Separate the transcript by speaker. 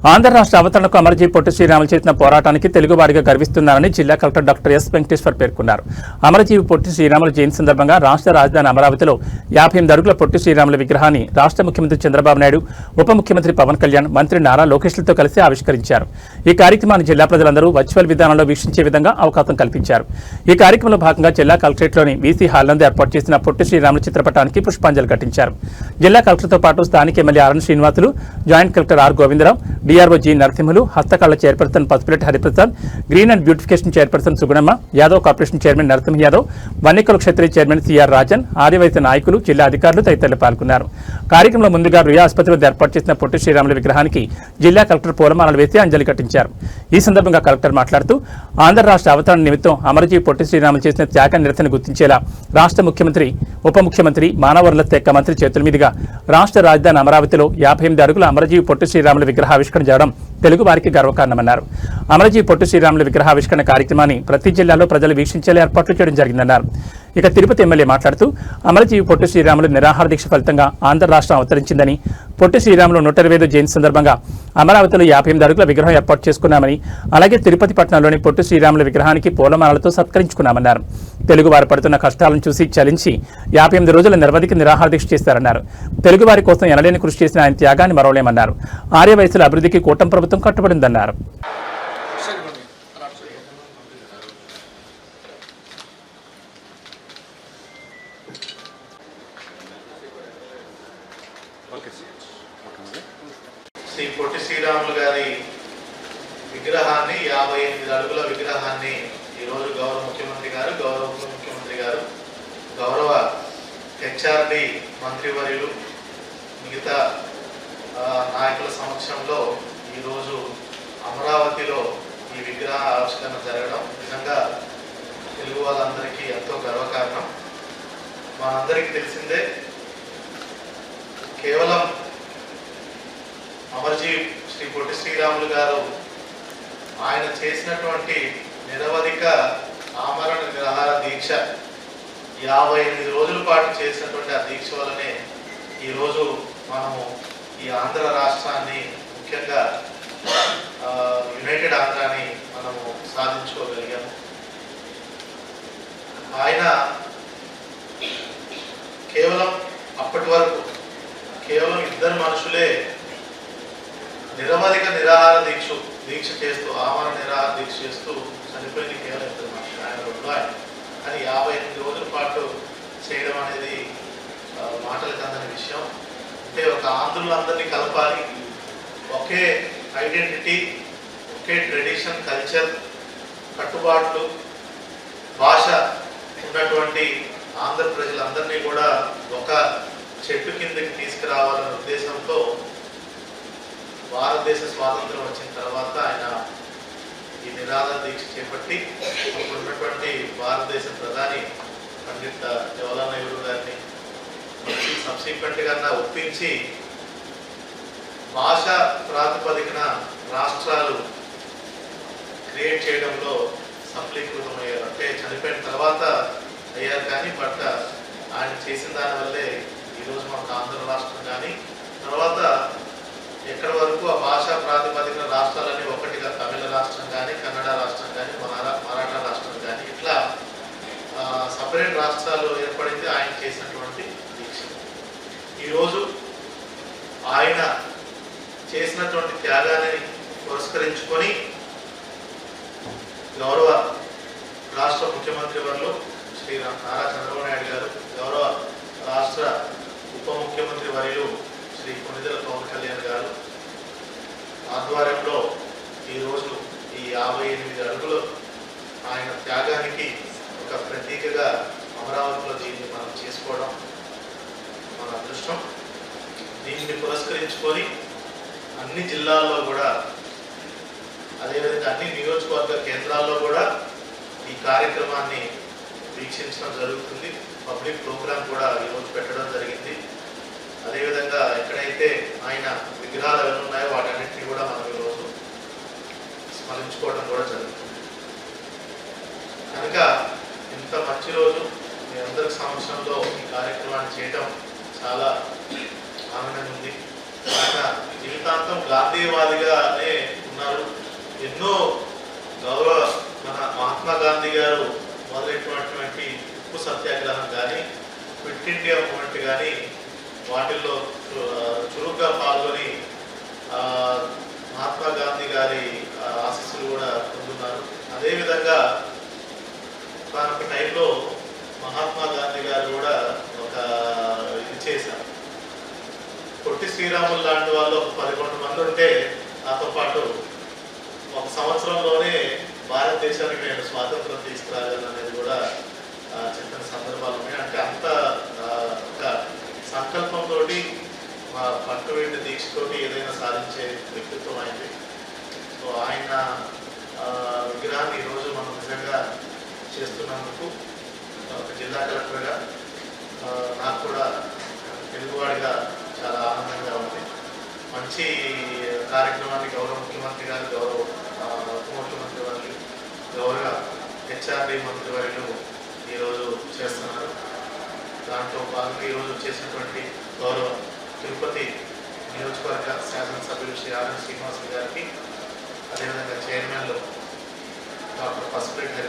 Speaker 1: ఆంధ్ర రాష్ట్ర అవతరణకు అమరజీ పొట్టి శ్రీరాములు చేసిన పోరాటానికి తెలుగువాడిగా గర్విస్తున్నారని జిల్లా కలెక్టర్ డాక్టర్ ఎస్ వెంకటేశ్వర్ పేర్కొన్నారు. అమరజీవి పొట్టి శ్రీరాములు జయంతి సందర్భంగా రాష్ట్ర రాజధాని అమరావతిలో 58 అడుగుల పొట్టి శ్రీరాముల విగ్రహాన్ని రాష్ట్ర ముఖ్యమంత్రి చంద్రబాబు నాయుడు, ఉప ముఖ్యమంత్రి పవన్ కళ్యాణ్, మంత్రి నారా లోకేష్లతో కలిసి ఆవిష్కరించారు. ఈ కార్యక్రమాన్ని జిల్లా ప్రజలందరూ వర్చువల్ విధానంలో వీక్షించే విధంగా అవకాశం కల్పించారు. ఈ కార్యక్రమంలో భాగంగా జిల్లా కలెక్టరేట్లోని వీసీ హాల్ నందు ఏర్పాటు చేసిన పొట్టి శ్రీరాములు చిత్రపటానికి పుష్పాంజలి ఘటించారు. జిల్లా కలెక్టర్తో పాటు స్థానిక MLA R N Srinivasulu, joint collector R Govindarao, DRO G Narasimhulu, హస్తకళ chairperson Pasupuleti Hariprasad, green and beautification chairperson Sugunamma, Yadav corporation chairman Narasimha Yadav, వన్నికల క్షత్రియ చైర్మన్ సిఆర్ రాజన్, ఆదివాసీ నాయకులు, జిల్లా అధికారులు తదితరులు పాల్గొన్నారు. కార్యక్రమంలో ముందుగా రుయా ఆసుపత్రి వద్ద ఏర్పాటు చేసిన పొట్టి శ్రీరాముల విగ్రహానికి జిల్లా కలెక్టర్ పూలమాలలు వేసి అంజలి ఘటించారు. ఈ సందర్భంగా కలెక్టర్ మాట్లాడుతూ ఆంధ్ర రాష్ట్ర అవతరణ నిమిత్తం అమరజీవి పొట్టి శ్రీరాములు చేసిన త్యాగ నిరసన గుర్తించేలా రాష్ట్ర ముఖ్యమంత్రి, ఉప ముఖ్యమంత్రి, మానవ వనరుల శాఖ మంత్రి చేతుల మీదుగా రాష్ట్ర రాజధాని అమరావతిలో 58 అడుగుల అమరజీవి పొట్టి శ్రీరాముల విగ్రహావిష్కరణ జరగడం తెలుగు వారికి గర్వకారణమన్నారు. అమరజీవి పొట్టి శ్రీరాముల విగ్రహావిష్కరణ కార్యక్రమాన్ని ప్రతి జిల్లాలో ప్రజలు వీక్షించేలా ఏర్పాట్లు చేయడం జరిగిందన్నారు. ఇక తిరుపతి ఎమ్మెల్యే మాట్లాడుతూ అమరజీవి పొట్టి శ్రీరాములు నిరాహార దీక్ష ఫలితంగా ఆంధ్ర రాష్ట్రం అవతరించిందని, పొట్టి శ్రీరాములు 125వ జయంతి సందర్భంగా అమరావతిలో 58 అడుగుల విగ్రహం ఏర్పాటు చేసుకున్నామని, అలాగే తిరుపతి పట్టణంలోని పొట్టి శ్రీరాముల విగ్రహానికి పూలమాలలతో సత్కరించుకున్నామన్నారు. తెలుగువారు పడుతున్న కష్టాలను చూసి చలించి 58 రోజుల నిరవధిక నిరాహార దీక్ష చేశారన్నారు. తెలుగువారి కోసం ఎనలేని కృషి చేసిన ఆయన త్యాగాన్ని మరవలేమన్నారు. ఆర్య వయసుల అభివృద్ధికి కూటమి ప్రభుత్వం కట్టుబడిందన్నారు.
Speaker 2: శ్రీ పొట్టి శ్రీరాములు గారి విగ్రహాన్ని 58 అడుగుల విగ్రహాన్ని ఈరోజు గౌరవ ముఖ్యమంత్రి గారు, గౌరవ ఉప ముఖ్యమంత్రి గారు, గౌరవ హెచ్ఆర్డి మంత్రివర్యులు, మిగతా నాయకుల సమక్షంలో ఈరోజు అమరావతిలో ఈ విగ్రహ ఆవిష్కరణ జరగడం నిజంగా తెలుగు వాళ్ళందరికీ ఎంతో గర్వకారణం. మనందరికీ తెలిసిందే, కేవలం అమరజీవి శ్రీ పొట్టి శ్రీరాములు గారు ఆయన చేసినటువంటి నిరవధిక ఆమరణ నిరాహార దీక్ష 58 రోజుల పాటు చేసినటువంటి ఆ దీక్ష వల్లనే ఈరోజు మనము ఈ ఆంధ్ర రాష్ట్రాన్ని, ముఖ్యంగా యునైటెడ్ ఆంధ్రాని మనము సాధించుకోగలిగాము. ఆయన కేవలం అప్పటి వరకు కేవలం 2 మనుషులే నిరవధిక నిరాహార దీక్ష చేస్తూ, ఆమరణ నిరాహార దీక్ష చేస్తూ చనిపోయింది కేవలం 2 మనుషులు. ఆయన 2 కానీ 58 రోజుల పాటు చేయడం అనేది మాటలకు అందని విషయం. అంటే ఒక ఆంధ్రులందరినీ కలపాలి, ఒకే ఐడెంటిటీ, ఒకే ట్రెడిషన్, కల్చర్, కట్టుబాట్లు, భాష ఉన్నటువంటి ఆంధ్ర ప్రజలందరినీ కూడా ఒక చెట్టు కిందకి తీసుకురావాలనే ఉద్దేశంతో భారతదేశ స్వాతంత్రం వచ్చిన తర్వాత ఆయన ఈ నిరాహార దీక్ష చేపట్టి అప్పుడు ఉన్నటువంటి భారతదేశ ప్రధాని పండిత్ జవహర్లాల్ నెహ్రూ గారిని సబ్సిక్వెంట్ గా ఒప్పించి భాష ప్రాతిపదికన రాష్ట్రాలు క్రియేట్ చేయడంలో సఫలీకృతమయ్యారు. అంటే చనిపోయిన తర్వాత అయ్యారు కానీ బట్ ఆయన చేసిన దానివల్లే ఈరోజు మనకు ఆంధ్ర రాష్ట్రం కానీ, తర్వాత ఎక్కడి వరకు ఆ భాషా ప్రాతిపదికన రాష్ట్రాలన్నీ ఒకటిగా తమిళ రాష్ట్రం కానీ, కన్నడ రాష్ట్రం కానీ, మరాఠా రాష్ట్రం కానీ ఇట్లా సపరేట్ రాష్ట్రాలు ఏర్పడింది ఆయన చేసినటువంటి దీక్ష. ఈరోజు ఆయన చేసినటువంటి త్యాగాన్ని పురస్కరించుకొని గౌరవ రాష్ట్ర ముఖ్యమంత్రి వర్యులు శ్రీ నారా చంద్రబాబు నాయుడు గారు, గౌరవ రాష్ట్ర ఉప ముఖ్యమంత్రి వర్యులు శ్రీ కొనిదెల పవన్ కళ్యాణ్ గారు ఆధ్వర్యంలో ఈరోజు ఈ 58 అడుగులు ఆయన త్యాగానికి ఒక ప్రతీకగా అమరావతిలో దీన్ని మనం చేసుకోవడం మన అదృష్టం. దీన్ని పురస్కరించుకొని అన్ని జిల్లాల్లో కూడా, అదేవిధంగా అన్ని నియోజకవర్గ కేంద్రాల్లో కూడా ఈ కార్యక్రమాన్ని వీక్షించడం జరుగుతుంది. పబ్లిక్ ప్రోగ్రామ్ కూడా ఈరోజు పెట్టడం జరిగింది. అదేవిధంగా ఎక్కడైతే ఆయన విగ్రహాలు ఎవరు ఉన్నాయో వాటన్నింటినీ కూడా మనం ఈరోజు స్మరించుకోవడం కూడా జరుగుతుంది. కనుక ఇంత మంచి రోజు మీ అందరి సమక్షంలో ఈ కార్యక్రమాన్ని చేయడం చాలా ఆనందంగా ఉంది. ఆయన జీవితాంతం గాంధీవాదిగా ఎన్నో మన మహాత్మా గాంధీ గారు మొదలైనటువంటి ఉప్పు సత్యాగ్రహం కానీ క్విట్ ఇండియా మూమెంట్ కానీ వాటిల్లో చురుగ్గా పాల్గొని మహాత్మా గాంధీ గారి ఆశీస్సులు కూడా పొందున్నారు. అదేవిధంగా ఒక టైంలో మహాత్మా గాంధీ గారు కూడా ఒక ఇది చేశారు. పొట్టి శ్రీరాములు లాంటి వాళ్ళు ఒక 11 మంది ఉంటే నాతో పాటు ఒక సంవత్సరంలోనే భారతదేశానికి నేను స్వాతంత్రం తీసుకురాగలను అనేది కూడా చెప్పిన సందర్భాలు ఉన్నాయి. అంటే అంత ఒక సంకల్పంతో పట్టుబడి దీక్షతోటి ఏదైనా సాధించే వ్యక్తిత్వం అయింది. సో ఆయన విగ్రహాన్ని ఈరోజు మనం నిజంగా చేస్తున్నందుకు ఒక జిల్లా కలెక్టర్గా నాకు కూడా తెలుగువాడిగా చాలా ఆనందంగా ఉంది. మంచి కార్యక్రమాన్ని గౌరవ ముఖ్యమంత్రి గారు, గౌరవ ఉప ముఖ్యమంత్రి వారు, గౌరవ హెచ్ఆర్డి మంత్రి వారు ఈరోజు చేస్తున్నారు. దాంట్లో భాగంగా ఈరోజు చేసినటువంటి గౌరవ తిరుపతి నియోజకవర్గ శాసనసభ్యులు శ్రీ ఆర్ఎన్ శ్రీనివాస్ గారికి, అదేవిధంగా చైర్మన్లు డాక్టర్ పసుపురెడ్డి